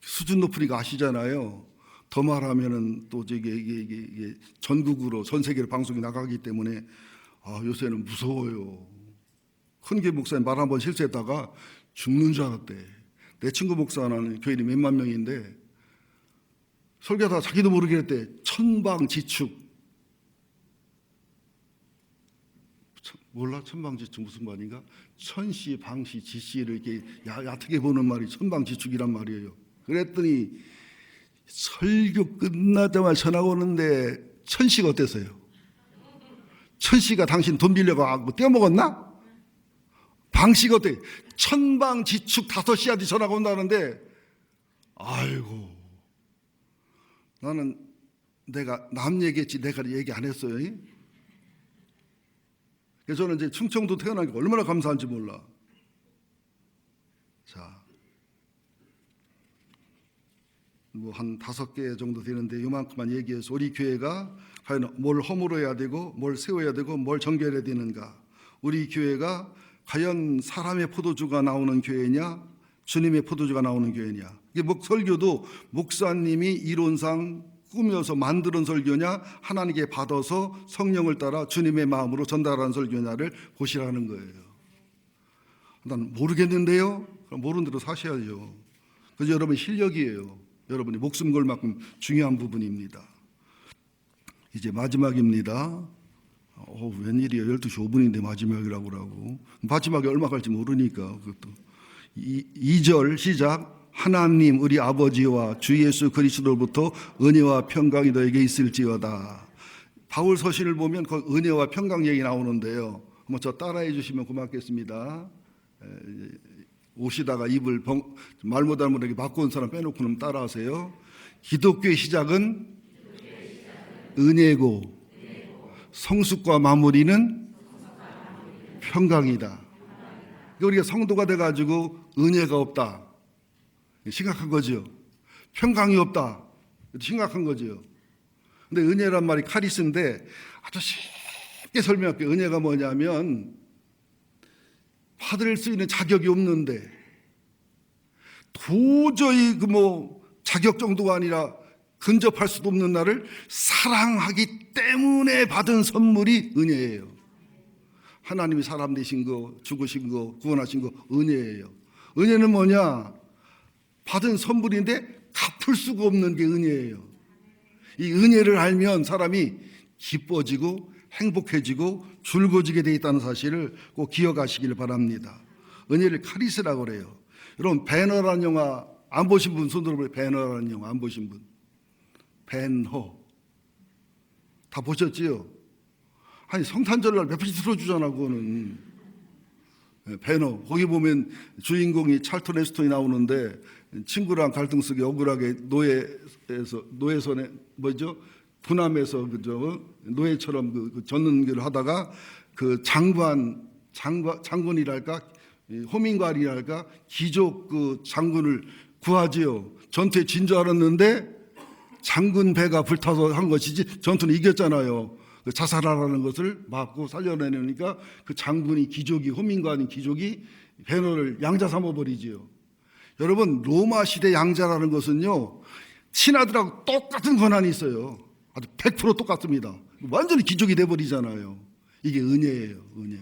수준 높으니까 아시잖아요. 더 말하면은 또 이게 전국으로 전 세계로 방송이 나가기 때문에 요새는 무서워요. 큰교 목사님 말 한번 실수했다가 죽는 줄 알았대. 내 친구 목사는 교인이 몇만 명인데 설교하다가 자기도 모르게 했대. 천방지축. 몰라? 천방지축 무슨 말인가? 천시, 방시, 지시를 이렇게 얕게 보는 말이 천방지축이란 말이에요. 그랬더니 설교 끝나자마자 전화가 오는데 천시가 어땠어요? 천시가 당신 돈 빌려가고 떼어먹었나? 방시가 어때? 천방지축 5시한테 전화가 온다는데 아이고 나는 내가 남 얘기했지 내가 얘기 안 했어요. 그래서 저는 이제 충청도 태어난 게 얼마나 감사한지 몰라. 자, 뭐 한 5개 정도 되는데 요만큼만 얘기해서 우리 교회가 과연 뭘 허물어야 되고 뭘 세워야 되고 뭘 정결해야 되는가. 우리 교회가 과연 사람의 포도주가 나오는 교회냐 주님의 포도주가 나오는 교회냐. 이게 설교도 목사님이 이론상 꾸며서 만드는 설교냐 하나님께 받아서 성령을 따라 주님의 마음으로 전달하는 설교냐를 보시라는 거예요. 난 모르겠는데요. 그럼 모르는 대로 사셔야죠. 그래서 여러분 실력이에요. 여러분이 목숨 걸 만큼 중요한 부분입니다. 이제 마지막입니다. 웬일이야 12시 5분인데 마지막이라고 그러고 마지막에 얼마 갈지 모르니까 그것도 2절 시작. 하나님 우리 아버지와 주 예수 그리스도로부터 은혜와 평강이 너에게 있을지어다. 바울 서신을 보면 그 은혜와 평강 얘기 나오는데요. 한번 저 따라해 주시면 고맙겠습니다. 오시다가 입을 말 못하는 바꿔 온 사람 빼놓고는 따라하세요. 기독교의 시작은 은혜고 성숙과 마무리는 평강이다. 우리가 성도가 돼가지고 은혜가 없다. 심각한 거죠. 평강이 없다. 심각한 거죠. 근데 은혜란 말이 카리스인데 아주 쉽게 설명할게요. 은혜가 뭐냐면 받을 수 있는 자격이 없는데 도저히 자격 정도가 아니라 근접할 수도 없는 나를 사랑하기 때문에 받은 선물이 은혜예요. 하나님이 사람 되신 거, 죽으신 거, 구원하신 거 은혜예요. 은혜는 뭐냐? 받은 선물인데 갚을 수가 없는 게 은혜예요. 이 은혜를 알면 사람이 기뻐지고 행복해지고 줄거지게 돼 있다는 사실을 꼭 기억하시길 바랍니다. 은혜를 카리스라고 그래요. 여러분, 배너라는 영화 안 보신 분 손 들어보세요. 배너라는 영화 안 보신 분. 벤허 다 보셨지요? 아니, 성탄절날 몇 번씩 틀어주잖아 그거는. 배너, 거기 보면 주인공이 찰턴 헤스턴이 나오는데 친구랑 갈등 속에 억울하게 노예선에 뭐죠? 분함에서 그죠? 노예처럼 젓는 일을 하다가 그 장군이랄까 호민관이랄까 귀족 그 장군을 구하지요. 전투에 진 줄 알았는데 장군 배가 불타서 한 것이지 전투는 이겼잖아요. 자살하라는 것을 막고 살려내니까 그 장군이 귀족이 호민관인 귀족이 배너를 양자 삼아버리지요. 여러분, 로마 시대 양자라는 것은요 친아들하고 똑같은 권한이 있어요. 아주 100% 똑같습니다. 완전히 귀족이 돼버리잖아요. 이게 은혜예요. 은혜.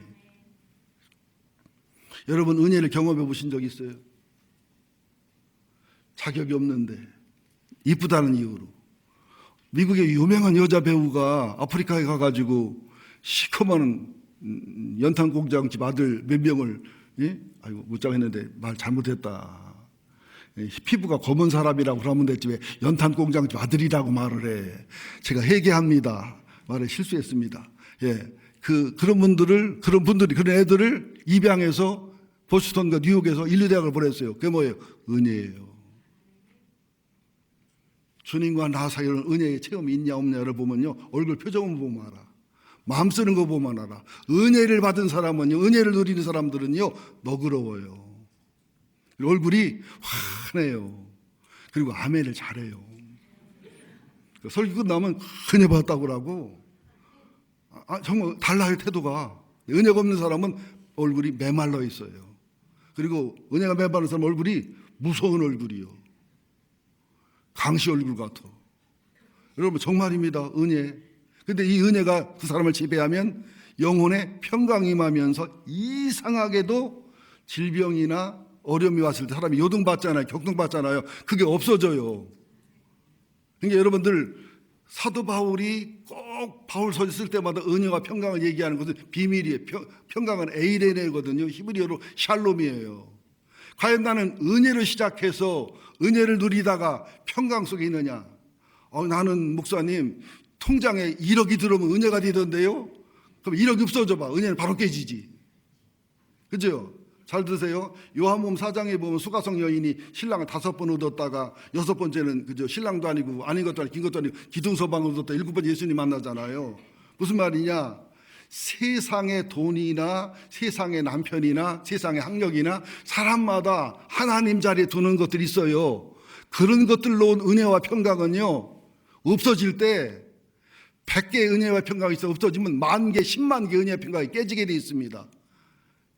여러분, 은혜를 경험해 보신 적 있어요? 자격이 없는데 이쁘다는 이유로 미국의 유명한 여자 배우가 아프리카에 가가지고 시커먼 연탄 공장집 아들 몇 명을 아이고 묻자고 했는데 말 잘못했다. 피부가 검은 사람이라고 그러면 됐지 왜 연탄 공장집 아들이라고 말을 해. 제가 회개합니다. 말을 실수했습니다. 예, 그런 애들을 입양해서 보스턴과 뉴욕에서 인류대학을 보냈어요. 그게 뭐예요? 은혜예요. 주님과 나 사이에는 은혜의 체험이 있냐 없냐를 보면요 얼굴 표정을 보면 알아. 마음 쓰는 거 보면 알아. 은혜를 받은 사람은요, 은혜를 누리는 사람들은요 너그러워요. 얼굴이 환해요. 그리고 아멘을 잘해요. 설교 끝나면 은혜 받았다고 그러고 정말 달라요. 태도가. 은혜가 없는 사람은 얼굴이 메말라 있어요. 그리고 은혜가 메마른 사람 얼굴이 무서운 얼굴이요. 강시 얼굴 같아. 여러분, 정말입니다. 은혜. 근데 이 은혜가 그 사람을 지배하면 영혼에 평강이 임하면서 이상하게도 질병이나 어려움이 왔을 때 사람이 요동받잖아요. 격동받잖아요. 그게 없어져요. 그러니까 여러분들, 사도 바울이 꼭 바울서 쓸 때마다 은혜와 평강을 얘기하는 것은 비밀이에요. 평강은 에이레네거든요. 히브리어로 샬롬이에요. 과연 나는 은혜로 시작해서 은혜를 누리다가 평강 속에 있느냐? 나는 목사님 통장에 1억이 들어오면 은혜가 되던데요? 그럼 1억이 없어져 봐. 은혜는 바로 깨지지. 그죠? 잘 들으세요. 요한복음 4장에 보면 수가성 여인이 신랑을 5번 얻었다가 6번째는 그죠? 신랑도 아니고 아닌 것도 아니고 긴 것도 아니고 기둥서방을 얻었다 7번 예수님 만나잖아요. 무슨 말이냐? 세상의 돈이나 세상의 남편이나 세상의 학력이나 사람마다 하나님 자리에 두는 것들이 있어요. 그런 것들로 온 은혜와 평강은요 없어질 때 100개의 은혜와 평강이 있어 없어지면 10,000개, 10만 개의 은혜와 평강이 깨지게 되어 있습니다.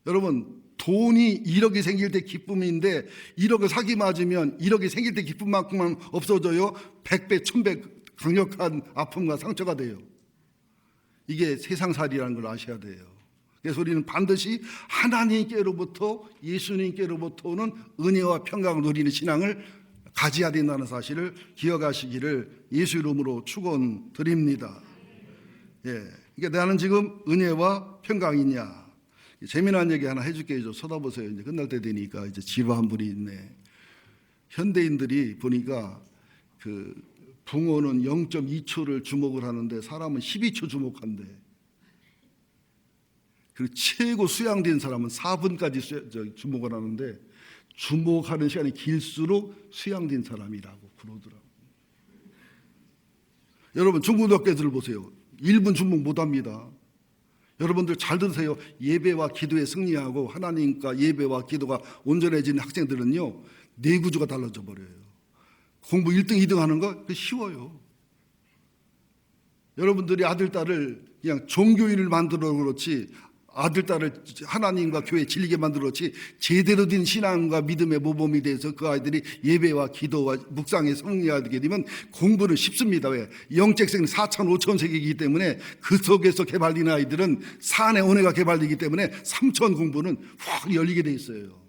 여러분, 돈이 1억이 생길 때 기쁨인데 1억을 사기 맞으면 1억이 생길 때 기쁨만큼만 없어져요. 100배, 1000배 강력한 아픔과 상처가 돼요. 이게 세상살이라는 걸 아셔야 돼요. 그래서 우리는 반드시 하나님께로부터 예수님께로부터 오는 은혜와 평강을 누리는 신앙을 가져야 된다는 사실을 기억하시기를 예수 이름으로 축원드립니다. 예, 그러니까 나는 지금 은혜와 평강이냐? 재미난 얘기 하나 해줄게요. 쳐다보세요. 이제 끝날 때 되니까 이제 지루한 분이 있네. 현대인들이 보니까 그 붕어는 0.2초를 주목을 하는데 사람은 12초 주목한대. 그리고 최고 수양된 사람은 4분까지 주목을 하는데 주목하는 시간이 길수록 수양된 사람이라고 그러더라고요. 여러분, 중고등학교들 보세요. 1분 주목 못합니다. 여러분들 잘 들으세요. 예배와 기도에 승리하고 하나님과 예배와 기도가 온전해지는 학생들은요 뇌구조가 달라져 버려요. 공부 1등, 2등 하는 거 쉬워요. 여러분들이 아들, 딸을 그냥 종교인을 만들어 그렇지 아들, 딸을 하나님과 교회에 질리게 만들어 그렇지 제대로 된 신앙과 믿음의 모범이 돼서 그 아이들이 예배와 기도와 묵상에 승리하게 되면 공부는 쉽습니다. 왜? 영적생은 4천, 5천 세기이기 때문에 그 속에서 개발된 아이들은 산의 은혜가 개발되기 때문에 3천 공부는 확 열리게 돼 있어요.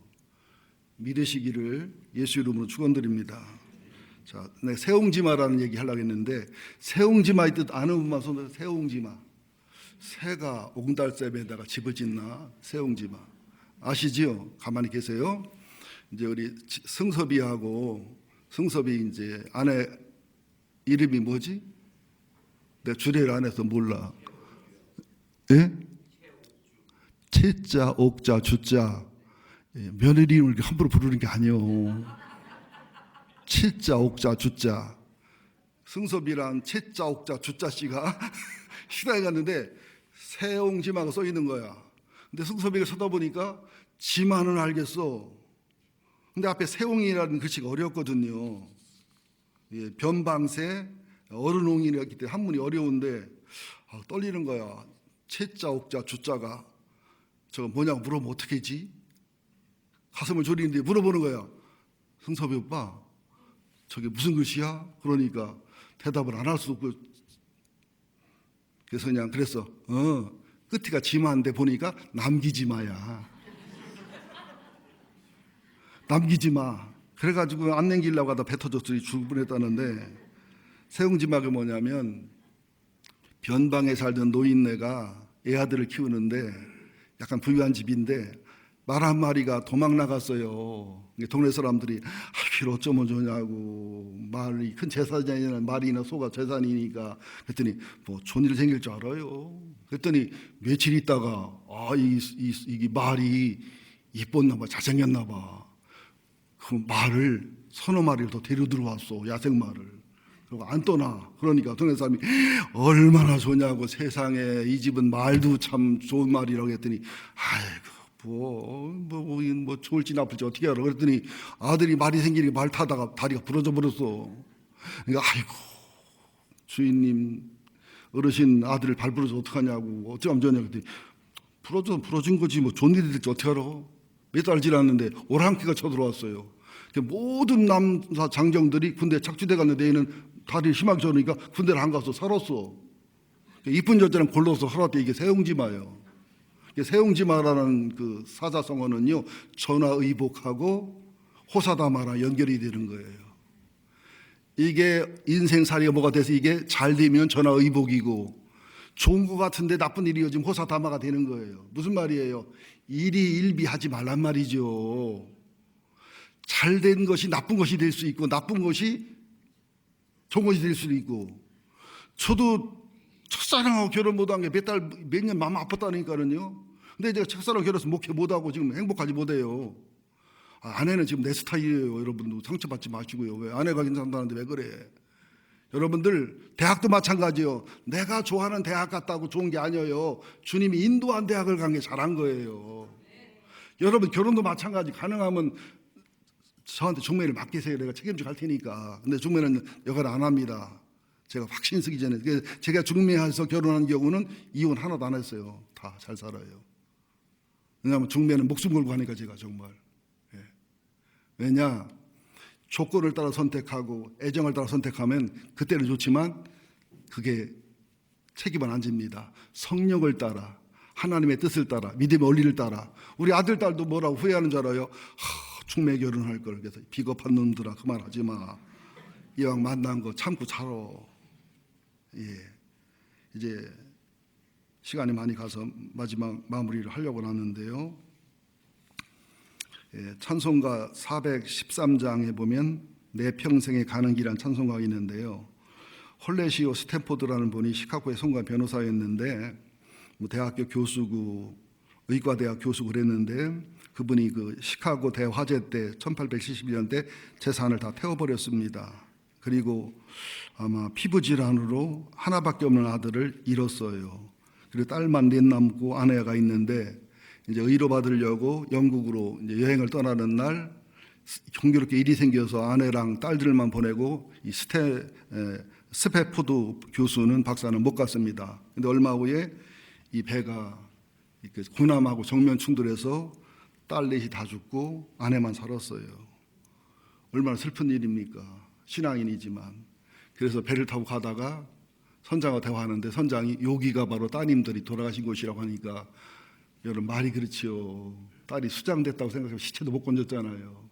믿으시기를 예수 이름으로 축원드립니다. 자, 네, 새옹지마라는 얘기 하려고 했는데 새옹지마의 뜻 아는 분만 손들어. 새옹지마. 새가 옹달샘에다가 집을 짓나? 새옹지마. 아시지요? 가만히 계세요. 이제 우리 승섭이 이제 아내 이름이 뭐지? 내 주례를 안 해서 몰라. 예? 채자, 옥자, 주자. 예, 며느리 이름을 이렇게 함부로 부르는 게 아니요. 채자, 옥자, 주자. 승섭이랑 채자, 옥자, 주자 씨가 시당에 갔는데 새옹지마가 써 있는 거야. 근데 승섭이가 쳐다보니까 지마는 알겠어. 근데 앞에 새옹이라는 글씨가 어렵거든요. 예, 변방새, 어른옹이라기 때문에 한문이 어려운데 떨리는 거야. 채자, 옥자, 주자가 저거 뭐냐고 물어보면 어떻게 했지? 가슴을 졸이는데 물어보는 거야. 승섭이 오빠, 저게 무슨 글씨야? 그러니까 대답을 안 할 수 없고, 그래서 그냥 그랬어. 끝이가 지마인데 보니까 남기지마야. 남기지마. 그래가지고 안 남기려고 하다 배 터졌더니 죽을 뻔했다는데, 새옹지마가 뭐냐면 변방에 살던 노인네가 애 아들을 키우는데 약간 부유한 집인데 말 한 마리가 도망 나갔어요. 동네 사람들이 길 어쩌면 좋냐고, 말이 큰 재산이나 말이나 소가 재산이니까. 그랬더니 뭐 좋은 일 생길 줄 알아요. 그랬더니 며칠 있다가 이게 말이 이뻤나 봐, 잘생겼나 봐. 그 말을 서너 마리를 더 데려 들어왔어, 야생 말을. 그리고 안 떠나. 그러니까 동네 사람이 얼마나 좋냐고, 세상에 이 집은 말도 참 좋은 말이라고 했더니 아이고 뭐 좋을지 나쁠지 어떻게 알아. 그랬더니 아들이 말이 생기니까 말 타다가 다리가 부러져 버렸어. 그러니까 아이고 주인님, 어르신 아들을 발 부러져 어떡하냐고, 어쩌면 좋냐. 그랬더니 부러진 거지 뭐 좋은 일이 될지 어떻게 알아. 몇 달 지났는데 오랑캐가 쳐들어왔어요. 모든 남사 장정들이 군대에 착취돼 갔는데 얘는 다리 심하게 저으니까 군대를 안 가서 살았어. 이쁜 여자랑 골라서 살았대. 이게 새옹지마예요. 새옹지마라는 그 사자성어는요, 전화의복하고 호사다마랑 연결이 되는 거예요. 이게 인생살이가 뭐가 돼서 이게 잘 되면 전화의복이고, 좋은 것 같은데 나쁜 일이 요즘 호사다마가 되는 거예요. 무슨 말이에요? 일희일비하지 말란 말이죠. 잘된 것이 나쁜 것이 될 수 있고, 나쁜 것이 좋은 것이 될 수도 있고. 저도 첫사랑하고 결혼 못한 게 몇 년 마음 아팠다니까요. 근데 제가 첫사랑 결혼해서 목회 못하고 지금 행복하지 못해요. 아내는 지금 내 스타일이에요. 여러분도 상처받지 마시고요. 왜 아내가 괜찮다는데 왜 그래? 여러분들 대학도 마찬가지요. 내가 좋아하는 대학 갔다고 좋은 게 아니에요. 주님이 인도한 대학을 간 게 잘한 거예요. 여러분 결혼도 마찬가지. 가능하면 저한테 중매를 맡기세요. 내가 책임져 갈 테니까. 근데 중매는 여간 안 합니다. 제가 확신 쓰기 전에. 제가 중매해서 결혼한 경우는 이혼 하나도 안 했어요. 다 잘 살아요. 왜냐하면 중매는 목숨 걸고 하니까 제가 정말. 예. 왜냐? 조건을 따라 선택하고 애정을 따라 선택하면 그때는 좋지만 그게 책임은 안 집니다. 성령을 따라, 하나님의 뜻을 따라, 믿음의 원리를 따라. 우리 아들, 딸도 뭐라고 후회하는 줄 알아요? 중매 결혼할 걸. 그래서 비겁한 놈들아 그만하지 마. 이왕 만난 거 참고 살아. 예. 이제 시간이 많이 가서 마지막 마무리를 하려고 하는데요. 예, 찬송가 413장에 보면 내 평생에 가는 길이라는 찬송가가 있는데요. 홀레시오 스탠포드라는 분이 시카고의 송가 변호사였는데 대학교 교수고 의과대학 교수고 그랬는데 그분이 그 시카고 대화재 때 1871년 때 재산을 다 태워버렸습니다. 그리고 아마 피부 질환으로 하나밖에 없는 아들을 잃었어요. 그리고 딸만 넷 남고 아내가 있는데 이제 의료 받으려고 영국으로 이제 여행을 떠나는 날 경교롭게 일이 생겨서 아내랑 딸들만 보내고 이 스페포드 교수는 박사는 못 갔습니다. 근데 얼마 후에 이 배가 군함하고 정면 충돌해서 딸 넷이 다 죽고 아내만 살았어요. 얼마나 슬픈 일입니까? 신앙인이지만. 그래서 배를 타고 가다가 선장과 대화하는데 선장이 여기가 바로 따님들이 돌아가신 곳이라고 하니까 여러분 말이 그렇지요. 딸이 수장됐다고 생각하면 시체도 못 건졌잖아요.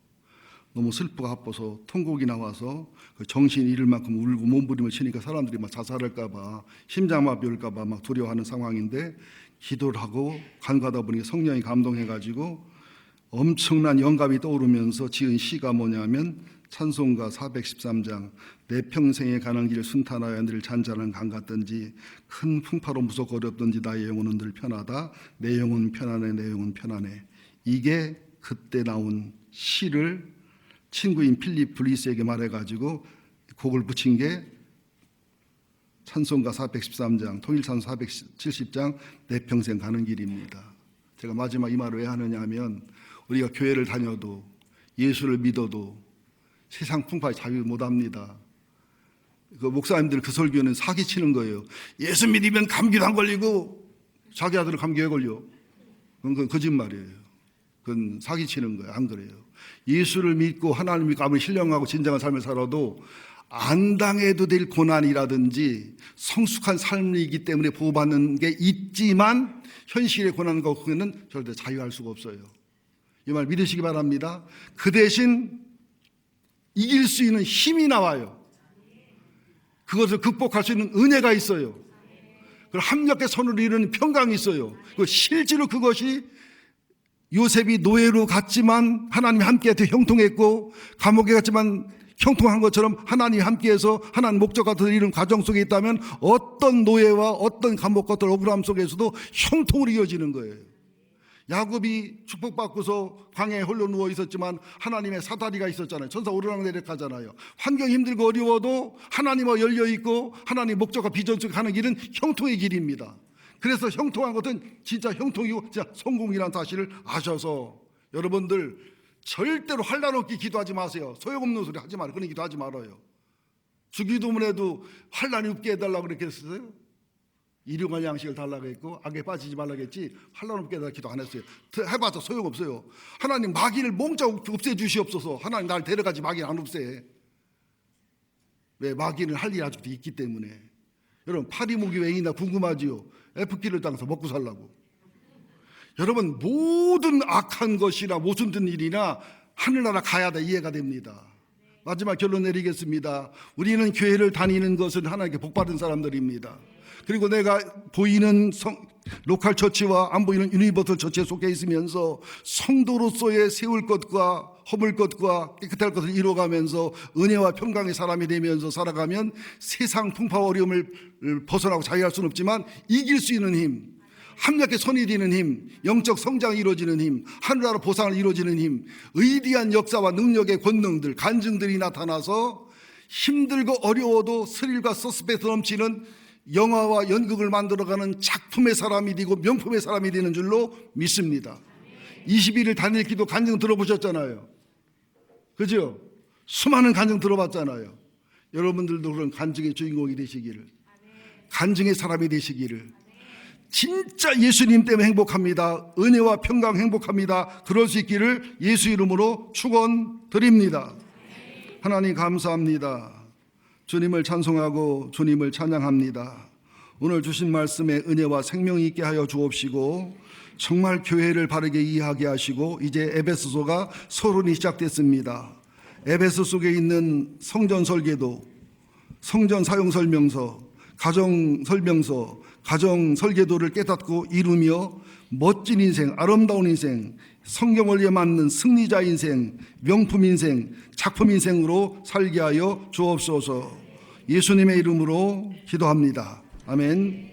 너무 슬프고 아파서 통곡이 나와서 그 정신이 잃을 만큼 울고 몸부림을 치니까 사람들이 막 자살할까 봐, 심장마비 올까 봐 막 두려워하는 상황인데, 기도를 하고 간과하다 보니 성령이 감동해가지고 엄청난 영감이 떠오르면서 지은 시가 뭐냐면 찬송가 413장 내 평생에 가는 길 순탄하여 늘 잔잔한 강 같든지 큰 풍파로 무섭거렸든지 나의 영혼은 늘 편하다. 내 영혼 편하네, 내 영혼 편하네. 이게 그때 나온 시를 친구인 필립 블리스에게 말해가지고 곡을 붙인 게 찬송가 413장, 통일찬송 470장 내 평생 가는 길입니다. 제가 마지막 이 말을 왜 하느냐 하면, 우리가 교회를 다녀도 예수를 믿어도 세상 풍파에 자유 못합니다. 그 목사님들 그 설교는 사기치는 거예요. 예수 믿으면 감기도 안 걸리고 자기 아들은 감기 왜 걸려? 그건 거짓말이에요. 그건 사기치는 거예요. 안 그래요. 예수를 믿고 하나님 믿고 아무리 신령하고 진정한 삶을 살아도 안 당해도 될 고난이라든지 성숙한 삶이기 때문에 보호받는 게 있지만 현실의 고난과 그는 절대 자유할 수가 없어요. 이 말 믿으시기 바랍니다. 그 대신 이길 수 있는 힘이 나와요. 그것을 극복할 수 있는 은혜가 있어요. 그리고 합력의 선을 이루는 평강이 있어요. 그리고 실제로 그것이 요셉이 노예로 갔지만 하나님이 함께해서 형통했고, 감옥에 갔지만 형통한 것처럼 하나님이 함께해서 하나님 목적과 이룬 과정 속에 있다면 어떤 노예와 어떤 감옥과 어떤 억울함 속에서도 형통으로 이어지는 거예요. 야곱이 축복받고서 광야에 홀로 누워 있었지만 하나님의 사다리가 있었잖아요. 천사 오르락내리락 하잖아요. 환경이 힘들고 어려워도 하나님과 열려있고 하나님 목적과 비전 속에 가는 길은 형통의 길입니다. 그래서 형통한 것은 진짜 형통이고 진짜 성공이라는 사실을 아셔서 여러분들 절대로 환난 없게 기도하지 마세요. 소용없는 소리 하지 말아요. 그런 기도하지 말아요. 주기도문에도 환난이 없게 해달라고 그렇게 했어요. 일용할 양식을 달라고 했고 악에 빠지지 말라고 했지 환난 없게 해달라고 기도 안 했어요. 해봐서 소용없어요. 하나님 마귀를 몽땅 없애주시옵소서. 하나님 날 데려가지 마귀를 안 없애. 왜? 마귀는 할 일이 아직도 있기 때문에. 여러분 파리목이 왜 있나 궁금하지요? F키를 당해서 먹고 살라고. 여러분 모든 악한 것이나 모든 일이나 하늘나라 가야 돼. 이해가 됩니다. 마지막 결론 내리겠습니다. 우리는 교회를 다니는 것은 하나님께 복받은 사람들입니다. 그리고 내가 보이는 로컬 처치와 안 보이는 유니버설 처치에 속해 있으면서 성도로서의 세울 것과 허물 것과 깨끗할 것을 이루어가면서 은혜와 평강의 사람이 되면서 살아가면 세상 풍파와 어려움을 벗어나고 자유할 수는 없지만 이길 수 있는 힘, 합력의 선이 되는 힘, 영적 성장이 이루어지는 힘, 하늘나라 보상을 이루어지는 힘, 의디한 역사와 능력의 권능들, 간증들이 나타나서 힘들고 어려워도 스릴과 서스펜스 넘치는 영화와 연극을 만들어가는 작품의 사람이 되고 명품의 사람이 되는 줄로 믿습니다. 21일 단일 기도 간증 들어보셨잖아요. 그죠? 수많은 간증 들어봤잖아요. 여러분들도 그런 간증의 주인공이 되시기를, 간증의 사람이 되시기를, 진짜 예수님 때문에 행복합니다. 은혜와 평강 행복합니다. 그럴 수 있기를 예수 이름으로 축원드립니다. 하나님 감사합니다. 주님을 찬송하고 주님을 찬양합니다. 오늘 주신 말씀에 은혜와 생명이 있게 하여 주옵시고 정말 교회를 바르게 이해하게 하시고 이제 에베소서가 서론이 시작됐습니다. 에베소 속에 있는 성전 설계도, 성전 사용 설명서, 가정 설명서, 가정 설계도를 깨닫고 이루며 멋진 인생, 아름다운 인생, 성경 원리에 맞는 승리자 인생, 명품 인생, 작품 인생으로 살게 하여 주옵소서. 예수님의 이름으로 기도합니다. 아멘.